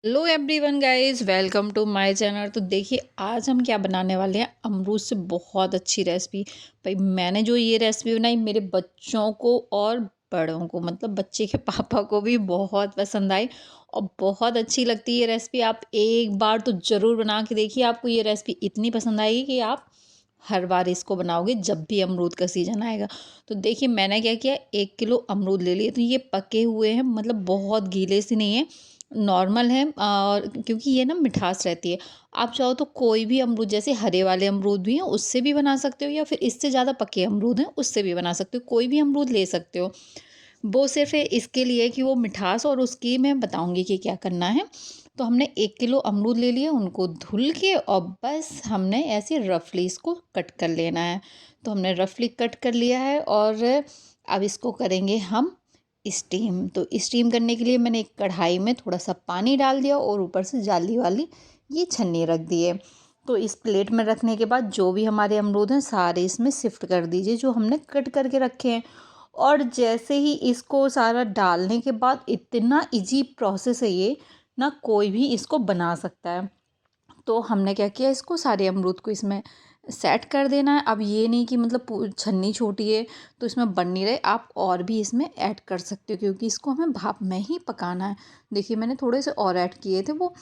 Hello everyone guys, welcome to my channel. तो देखिए आज हम क्या बनाने वाले हैं, अमरूद से बहुत अच्छी रेसिपी। भाई मैंने जो ये रेसिपी बनाई मेरे बच्चों को और बड़ों को, मतलब बच्चे के पापा को भी बहुत पसंद आई और बहुत अच्छी लगती है ये रेसिपी। आप एक बार तो ज़रूर बना के देखिए, आपको ये रेसिपी इतनी पसंद आएगी कि आप हर बार इसको बनाओगे जब भी अमरूद का सीज़न आएगा। तो देखिए मैंने क्या किया, 1 किलो अमरूद ले लिए। तो ये पके हुए हैं, मतलब बहुत गीले से नहीं है, नॉर्मल है। और क्योंकि ये ना मिठास रहती है, आप चाहो तो कोई भी अमरूद, जैसे हरे वाले अमरूद भी हैं उससे भी बना सकते हो, या फिर इससे ज़्यादा पके अमरूद हैं उससे भी बना सकते हो, कोई भी अमरूद ले सकते हो। वो सिर्फ है इसके लिए कि वो मिठास, और उसकी मैं बताऊंगी कि क्या करना है। तो हमने 1 किलो अमरूद ले लिए, उनको धुल के और बस हमने ऐसे रफली इसको कट कर लेना है। तो हमने रफली कट कर लिया है और अब इसको करेंगे हम स्टीम। तो स्टीम करने के लिए मैंने एक कढ़ाई में थोड़ा सा पानी डाल दिया और ऊपर से जाली वाली ये छन्नी रख दी है। तो इस प्लेट में रखने के बाद जो भी हमारे अमरूद हैं सारे इसमें शिफ्ट कर दीजिए, जो हमने कट करके रखे हैं। और जैसे ही इसको सारा डालने के बाद, इतना इजी प्रोसेस है ये, ना कोई भी इसको बना सकता है। तो हमने क्या किया, इसको सारे अमरूद को इसमें सेट कर देना है। अब ये नहीं कि मतलब छन्नी छोटी है तो इसमें बन नहीं रहे, आप और भी इसमें ऐड कर सकते हो क्योंकि इसको हमें भाप में ही पकाना है। देखिए मैंने थोड़े से और ऐड किए थे, वो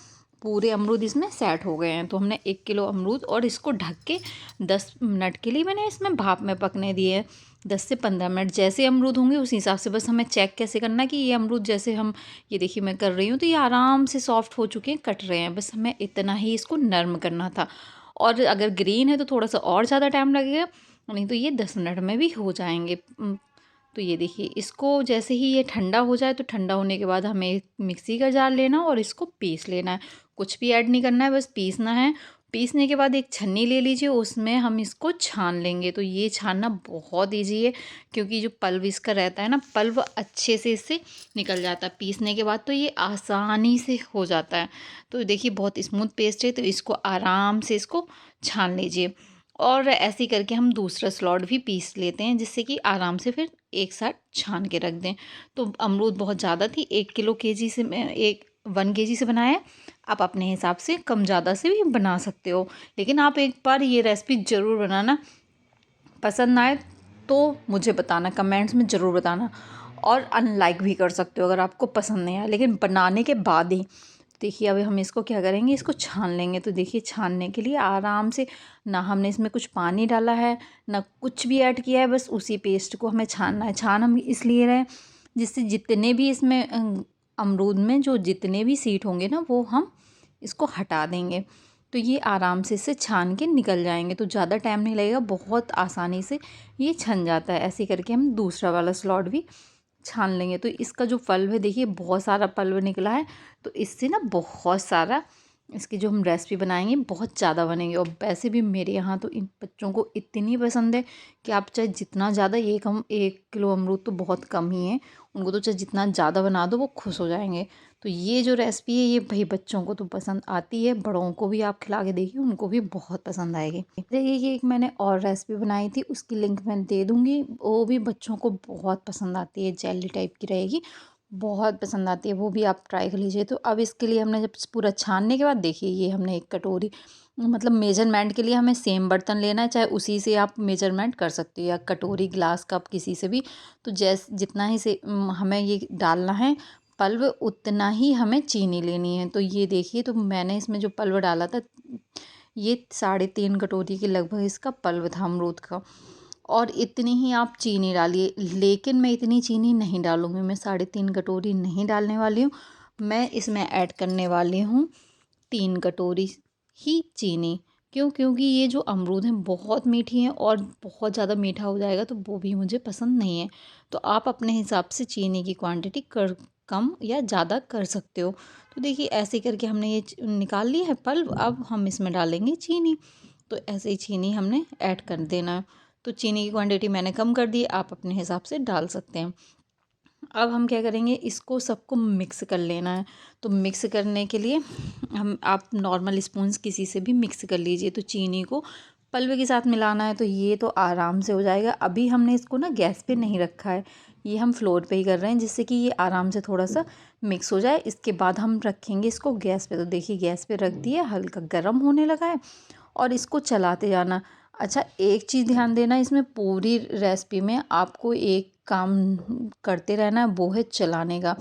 पूरे अमरूद इसमें सेट हो गए हैं। तो हमने 1 किलो अमरूद और इसको ढक के 10 मिनट के लिए मैंने इसमें भाप में पकने दिए हैं। 10 से 15 मिनट जैसे अमरूद होंगे उस हिसाब से, बस हमें चेक कैसे करना है कि ये अमरूद जैसे हम, ये देखिए मैं कर रही हूँ तो ये आराम से सॉफ्ट हो चुके हैं, कट रहे हैं, बस हमें इतना ही इसको नर्म करना था। और अगर ग्रीन है तो थोड़ा सा और ज़्यादा टाइम लगेगा, नहीं तो ये 10 मिनट में भी हो जाएंगे। तो ये देखिए इसको जैसे ही ये ठंडा हो जाए, तो ठंडा होने के बाद हमें एक मिक्सी का जार लेना और इसको पीस लेना है। कुछ भी ऐड नहीं करना है, बस पीसना है। पीसने के बाद एक छन्नी ले लीजिए, उसमें हम इसको छान लेंगे। तो ये छानना बहुत ईजी है क्योंकि जो पल्व इसका रहता है ना, पल्व अच्छे से इससे निकल जाता है पीसने के बाद, तो ये आसानी से हो जाता है। तो देखिए बहुत स्मूथ पेस्ट है, तो इसको आराम से इसको छान लीजिए। और ऐसे ही करके हम दूसरा स्लॉट भी पीस लेते हैं, जिससे कि आराम से फिर एक साथ छान के रख दें। तो अमरूद बहुत ज़्यादा थी, 1 किलो केजी से मैं 1 केजी से बनाया। आप अपने हिसाब से कम ज़्यादा से भी बना सकते हो, लेकिन आप एक बार ये रेसिपी ज़रूर बनाना। पसंद आए तो मुझे बताना, कमेंट्स में ज़रूर बताना। और अनलाइक भी कर सकते हो अगर आपको पसंद नहीं आया, लेकिन बनाने के बाद ही। देखिए अभी हम इसको क्या करेंगे, इसको छान लेंगे। तो देखिए छानने के लिए आराम से, ना हमने इसमें कुछ पानी डाला है ना कुछ भी ऐड किया है, बस उसी पेस्ट को हमें छानना है। छान हम इसलिए रहे जिससे जितने भी इसमें अमरूद में जो जितने भी सीड होंगे ना, वो हम इसको हटा देंगे। तो ये आराम से इसे छान के निकल जाएंगे, तो ज़्यादा टाइम नहीं लगेगा, बहुत आसानी से ये छन जाता है। ऐसे करके हम दूसरा वाला स्लॉट भी छान लेंगे। तो इसका जो पल्व है, देखिए बहुत सारा पल्व निकला है। तो इससे ना बहुत सारा, इसकी जो हम रेसिपी बनाएंगे बहुत ज़्यादा बनेंगे। और वैसे भी मेरे यहाँ तो इन बच्चों को इतनी पसंद है कि आप चाहे जितना ज़्यादा, 1 किलो अमरूद तो बहुत कम ही है, उनको तो चाहे जितना ज़्यादा बना दो वो खुश हो जाएंगे। तो ये जो रेसिपी है ये भाई बच्चों को तो पसंद आती है, बड़ों को भी आप खिला के देखिए, उनको भी बहुत पसंद आएगी। देखिए कि एक मैंने और रेसिपी बनाई थी, उसकी लिंक मैं दे दूँगी, वो भी बच्चों को बहुत पसंद आती है, जेली टाइप की रहेगी, बहुत पसंद आती है, वो भी आप ट्राई कर लीजिए। तो अब इसके लिए हमने जब पूरा छानने के बाद, देखिए ये हमने एक कटोरी, मतलब मेजरमेंट के लिए हमें सेम बर्तन लेना है, चाहे उसी से आप मेजरमेंट कर सकते हो, या कटोरी ग्लास कप किसी से भी। तो जितना ही से हमें ये डालना है पल्व, उतना ही हमें चीनी लेनी है। तो ये देखिए, तो मैंने इसमें जो पल्व डाला था, ये 3.5 कटोरी के लगभग इसका पल्व था अमरूद का। और इतनी ही आप चीनी डालिए, लेकिन मैं इतनी चीनी नहीं डालूँगी, मैं 3.5 कटोरी नहीं डालने वाली हूँ। मैं इसमें ऐड करने वाली हूँ 3 कटोरी ही चीनी। क्यों? क्योंकि ये जो अमरूद हैं बहुत मीठी हैं, और बहुत ज़्यादा मीठा हो जाएगा तो वो भी मुझे पसंद नहीं है। तो आप अपने हिसाब से चीनी की क्वांटिटी कर कम या ज़्यादा कर सकते हो। तो देखिए ऐसे करके हमने ये निकाल लिया है पल्व, अब हम इसमें डालेंगे चीनी। तो ऐसे ही चीनी हमने ऐड कर देना है। तो चीनी की क्वांटिटी मैंने कम कर दी, आप अपने हिसाब से डाल सकते हैं। अब हम क्या करेंगे, इसको सबको मिक्स कर लेना है। तो मिक्स करने के लिए हम, आप नॉर्मल स्पून्स किसी से भी मिक्स कर लीजिए। तो चीनी को पल्वे के साथ मिलाना है, तो ये तो आराम से हो जाएगा। अभी हमने इसको ना गैस पे नहीं रखा है, ये हम फ्लोर पे ही कर रहे हैं जिससे कि ये आराम से थोड़ा सा मिक्स हो जाए। इसके बाद हम रखेंगे इसको गैस पे। तो देखिए गैस पे रख दिया, हल्का गर्म होने लगा है और इसको चलाते जाना। अच्छा, एक चीज़ ध्यान देना, इसमें पूरी रेसिपी में आपको एक काम करते रहना है, वो है चलाने का।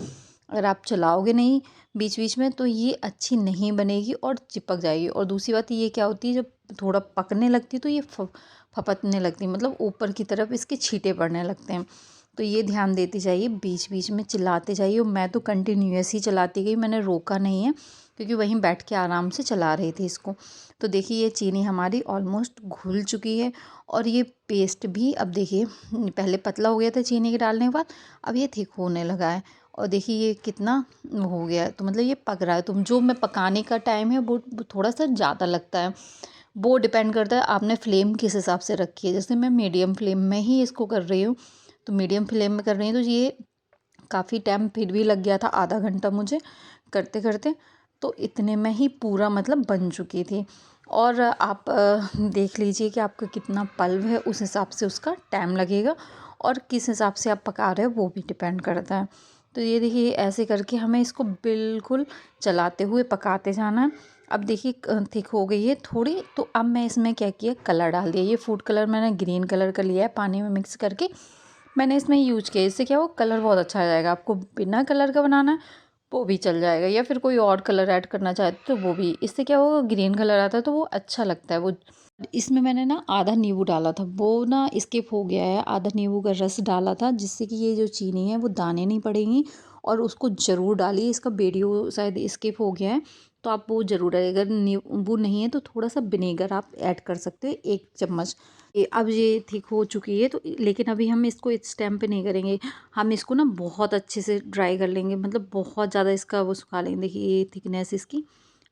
अगर आप चलाओगे नहीं बीच बीच में तो ये अच्छी नहीं बनेगी और चिपक जाएगी। और दूसरी बात ये क्या होती है, जब थोड़ा पकने लगती है तो ये फपकने लगती है, मतलब ऊपर की तरफ इसके छींटे पड़ने लगते हैं। तो ये ध्यान देती जाइए, बीच बीच में चिल्लाते जाइए। और मैं तो कंटिन्यूअस ही चलाती गई, मैंने रोका नहीं है क्योंकि वहीं बैठ के आराम से चला रही थी इसको। तो देखिए ये चीनी हमारी ऑलमोस्ट घुल चुकी है और ये पेस्ट भी अब देखिए पहले पतला हो गया था चीनी के डालने के बाद, अब ये थिक होने लगा है। और देखिए ये कितना हो गया है, तो मतलब ये पक रहा है। तो जो मैं पकाने का टाइम है वो थोड़ा सा ज़्यादा लगता है, वो डिपेंड करता है आपने फ्लेम किस हिसाब से रखी है। जैसे मैं मीडियम फ्लेम में ही इसको कर रही हूँ, तो मीडियम फ्लेम में कर रही हूँ तो ये काफ़ी टाइम फिर भी लग गया था, आधा घंटा मुझे करते करते। तो इतने में ही पूरा मतलब बन चुकी थी। और आप देख लीजिए कि आपका कितना पल्व है, उस हिसाब से उसका टाइम लगेगा और किस हिसाब से आप पका रहे हो वो भी डिपेंड करता है। तो ये देखिए ऐसे करके हमें इसको बिल्कुल चलाते हुए पकाते जाना है। अब देखिए थिक हो गई है थोड़ी, तो अब मैं इसमें क्या किया, कलर डाल दिया। ये फूड कलर मैंने ग्रीन कलर का लिया है, पानी में मिक्स करके मैंने इसमें यूज किया। इससे क्या हो, कलर बहुत अच्छा आ जाएगा। आपको बिना कलर का बनाना है वो भी चल जाएगा, या फिर कोई और कलर ऐड करना चाहते तो वो भी। इससे क्या होगा, ग्रीन कलर आता है तो वो अच्छा लगता है। वो इसमें मैंने ना आधा नींबू डाला था, वो ना स्किप हो गया है। आधा नींबू का रस डाला था जिससे कि ये जो चीनी है वो दाने नहीं पड़ेंगी, और उसको ज़रूर डालिए। इसका वीडियो शायद स्किप हो गया है तो आप वो ज़रूर डालिए। अगर नींबू नहीं है तो थोड़ा सा विनेगर आप ऐड कर सकते हो, 1 चम्मच। ये अब ये थिक हो चुकी है तो, लेकिन अभी हम इसको इस टाइम पे नहीं करेंगे। हम इसको ना बहुत अच्छे से ड्राई कर लेंगे, मतलब बहुत ज़्यादा इसका वो सुखा लेंगे। देखिए ये थिकनेस इसकी,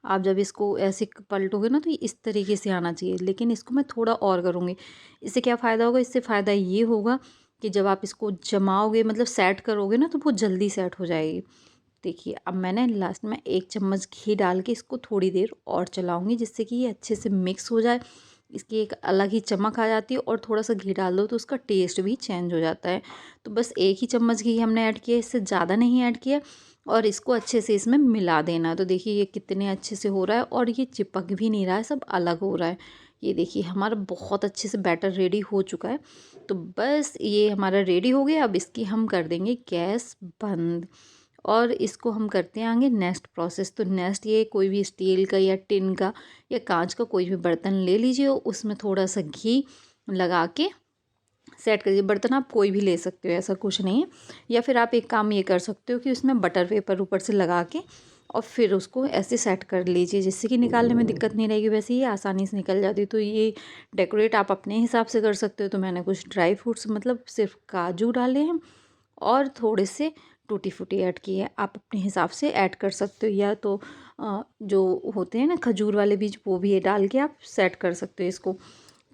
आप जब इसको ऐसे पलटोगे ना तो ये इस तरीके से आना चाहिए, लेकिन इसको मैं थोड़ा और करूँगी। इससे क्या फ़ायदा होगा, इससे फ़ायदा ये होगा कि जब आप इसको जमाओगे, मतलब सेट करोगे ना, तो वो जल्दी सेट हो जाएगी। देखिए अब मैंने लास्ट में 1 चम्मच घी डाल के इसको थोड़ी देर और चलाऊँगी जिससे कि ये अच्छे से मिक्स हो जाए। इसकी एक अलग ही चमक आ जाती है, और थोड़ा सा घी डाल दो तो उसका टेस्ट भी चेंज हो जाता है। तो बस 1 ही चम्मच घी हमने ऐड किया, इससे ज़्यादा नहीं ऐड किया। और इसको अच्छे से इसमें मिला देना। तो देखिए ये कितने अच्छे से हो रहा है और ये चिपक भी नहीं रहा है, सब अलग हो रहा है। ये देखिए हमारा बहुत अच्छे से बैटर रेडी हो चुका है। तो बस ये हमारा रेडी हो गया। अब इसकी हम कर देंगे गैस बंद, और इसको हम करते हैं आगे नेक्स्ट प्रोसेस। तो नेक्स्ट ये कोई भी स्टील का या टिन का या कांच का कोई भी बर्तन ले लीजिए, और उसमें थोड़ा सा घी लगा के सेट करिए। बर्तन आप कोई भी ले सकते हो, ऐसा कुछ नहीं है। या फिर आप एक काम ये कर सकते हो कि उसमें बटर पेपर ऊपर से लगा के और फिर उसको ऐसे सेट कर लीजिए जिससे कि निकालने में दिक्कत नहीं रहेगी। वैसे ये आसानी से निकल जाती है। तो ये डेकोरेट आप अपने हिसाब से कर सकते हो। तो मैंने कुछ ड्राई फ्रूट्स, मतलब सिर्फ काजू डाले हैं और थोड़े से टूटी फ्रूटी ऐड की है। आप अपने हिसाब से ऐड कर सकते हो, या तो जो होते हैं ना खजूर वाले बीज, वो भी ये डाल के आप सेट कर सकते हो इसको।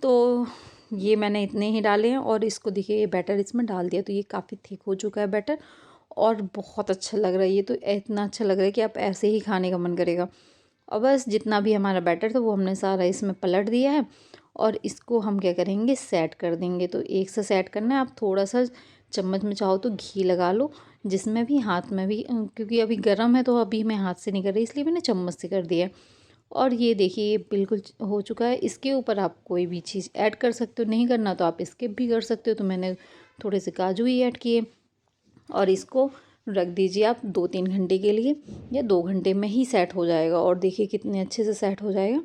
तो ये मैंने इतने ही डाले हैं, और इसको देखिए ये बैटर इसमें डाल दिया। तो ये काफ़ी थिक हो चुका है बैटर, और बहुत अच्छा लग रहा है। ये तो इतना अच्छा लग रहा है कि आप ऐसे ही खाने का मन करेगा। और बस जितना भी हमारा बैटर था वो हमने सारा इसमें पलट दिया है, और इसको हम क्या करेंगे, सेट कर देंगे। तो एक से सेट करना है। आप थोड़ा सा चम्मच में चाहो तो घी लगा लो, जिसमें भी हाथ में भी, क्योंकि अभी गर्म है तो अभी मैं हाथ से नहीं कर रही, इसलिए मैंने चम्मच से कर दिया। और ये देखिए ये बिल्कुल हो चुका है। इसके ऊपर आप कोई भी चीज़ ऐड कर सकते हो, नहीं करना तो आप स्किप भी कर सकते हो। तो मैंने थोड़े से काजू ही ऐड किए, और इसको रख दीजिए आप 2-3 घंटे के लिए, या 2 घंटे में ही सेट हो जाएगा। और देखिए कितने अच्छे से सेट हो जाएगा।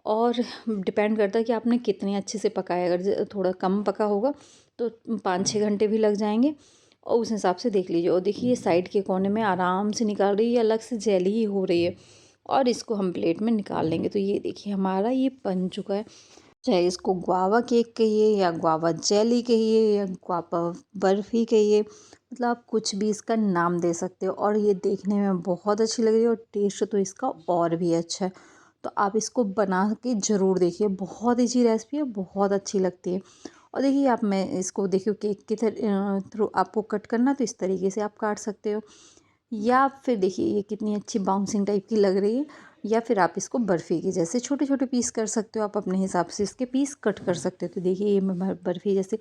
और डिपेंड करता है कि आपने कितने अच्छे से पकाया। अगर थोड़ा कम पका होगा तो 5-6 घंटे भी लग जाएंगे, और उस हिसाब से देख लीजिए। और देखिए ये साइड के कोने में आराम से निकाल रही है, अलग से जेली ही हो रही है। और इसको हम प्लेट में निकाल लेंगे। तो ये देखिए हमारा ये बन चुका है। चाहे इसको गुआवा केक कहिए, या गुआवा जेली कहिए, या गुआवा बर्फ़ी कहिए, मतलब आप कुछ भी इसका नाम दे सकते हो। और ये देखने में बहुत अच्छी लग रही है, और टेस्ट तो इसका और भी अच्छा है। तो आप इसको बना के ज़रूर देखिए, बहुत ईजी रेसिपी है, बहुत अच्छी लगती है। और देखिए आप, मैं इसको देखिए केक के थ्रू आपको कट करना तो इस तरीके से आप काट सकते हो, या फिर देखिए ये कितनी अच्छी बाउंसिंग टाइप की लग रही है। या फिर आप इसको बर्फ़ी के जैसे छोटे छोटे पीस कर सकते हो, आप अपने हिसाब से इसके पीस कट कर सकते हो। तो देखिए ये मैं बर्फ़ी जैसे,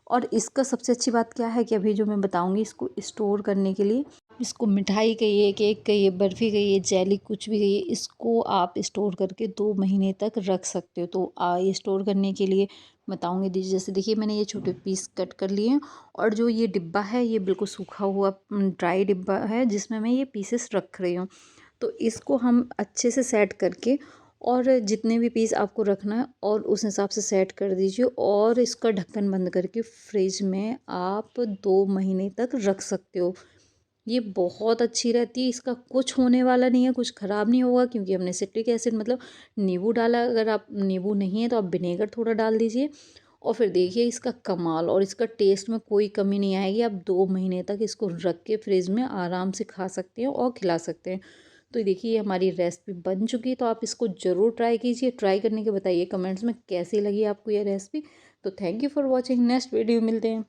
और इसका सबसे अच्छी बात क्या है कि अभी जो मैं बताऊँगी इसको स्टोर करने के लिए, इसको मिठाई कहिए, केक कहिए, बर्फ़ी कहिए, जेली कुछ भी कहिए, इसको आप स्टोर करके 2 महीने तक रख सकते हो। तो ये स्टोर करने के लिए बताऊँगी जैसे देखिए मैंने ये छोटे पीस कट कर लिए हैं और जो ये डिब्बा है ये बिल्कुल सूखा हुआ ड्राई डिब्बा है जिसमें मैं ये पीसेस रख रही हूँ। तो इसको हम अच्छे से सेट करके और जितने भी पीस आपको रखना है और उस हिसाब से सेट कर दीजिए और इसका ढक्कन बंद करके फ्रिज में आप 2 महीने तक रख सकते हो। ये बहुत अच्छी रहती है, इसका कुछ होने वाला नहीं है, कुछ ख़राब नहीं होगा क्योंकि हमने सिट्रिक एसिड मतलब नींबू डाला। अगर आप नींबू नहीं है तो आप विनेगर थोड़ा डाल दीजिए और फिर देखिए इसका कमाल और इसका टेस्ट में कोई कमी नहीं आएगी। आप 2 महीने तक इसको रख के फ्रिज में आराम से खा सकते हैं और खिला सकते हैं। तो देखिए ये हमारी रेसिपी बन चुकी है, तो आप इसको ज़रूर ट्राई कीजिए। ट्राई करने के बताइए कमेंट्स में कैसी लगी आपको ये रेसिपी। तो thank you for watching, next video मिलते हैं।